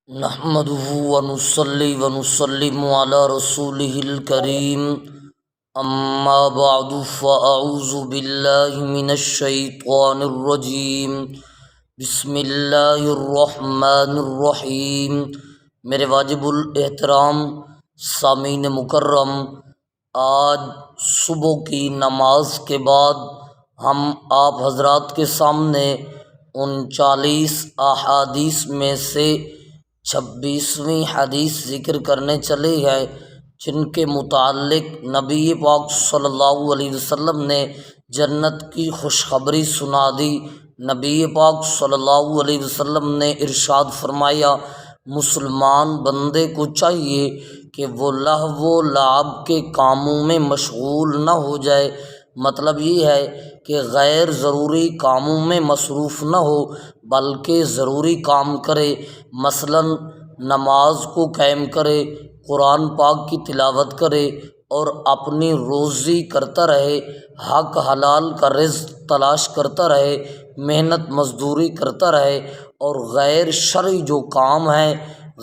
نحمده ونصلي ونسلم على رسوله الكريم اما بعد فاعوذ باللہ من الشیطان الرجیم بسم اللہ الرحمن الرحیم۔ میرے واجب الاحترام سامعین مکرم، آج صبح کی نماز کے بعد ہم آپ حضرات کے سامنے 39 احادیث میں سے 26ویں حدیث ذکر کرنے چلے ہیں، جن کے متعلق نبی پاک صلی اللہ علیہ وسلم نے جنت کی خوشخبری سنا دی۔ نبی پاک صلی اللہ علیہ وسلم نے ارشاد فرمایا، مسلمان بندے کو چاہیے کہ وہ لہو و لعب کے کاموں میں مشغول نہ ہو جائے۔ مطلب یہ ہے کہ غیر ضروری کاموں میں مصروف نہ ہو، بلکہ ضروری کام کرے، مثلاً نماز کو قائم کرے، قرآن پاک کی تلاوت کرے اور اپنی روزی کرتا رہے، حق حلال کا رزق تلاش کرتا رہے، محنت مزدوری کرتا رہے، اور غیر شرعی جو کام ہیں،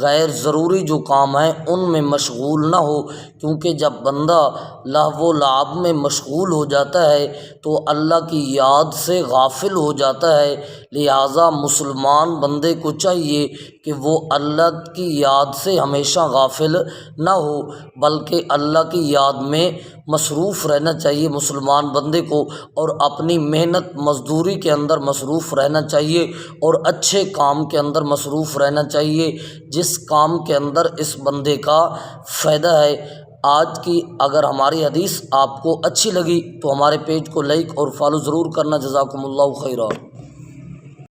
غیر ضروری جو کام ہیں ان میں مشغول نہ ہو، کیونکہ جب بندہ لہو و لعب میں مشغول ہو جاتا ہے تو اللہ کی یاد سے غافل ہو جاتا ہے۔ لہٰذا مسلمان بندے کو چاہیے کہ وہ اللہ کی یاد سے ہمیشہ غافل نہ ہو، بلکہ اللہ کی یاد میں مصروف رہنا چاہیے مسلمان بندے کو، اور اپنی محنت مزدوری کے اندر مصروف رہنا چاہیے اور اچھے کام کے اندر مصروف رہنا چاہیے، جس کام کے اندر اس بندے کا فائدہ ہے۔ آج کی اگر ہماری حدیث آپ کو اچھی لگی تو ہمارے پیج کو لائک اور فالو ضرور کرنا۔ جزاکم اللہ خیرا۔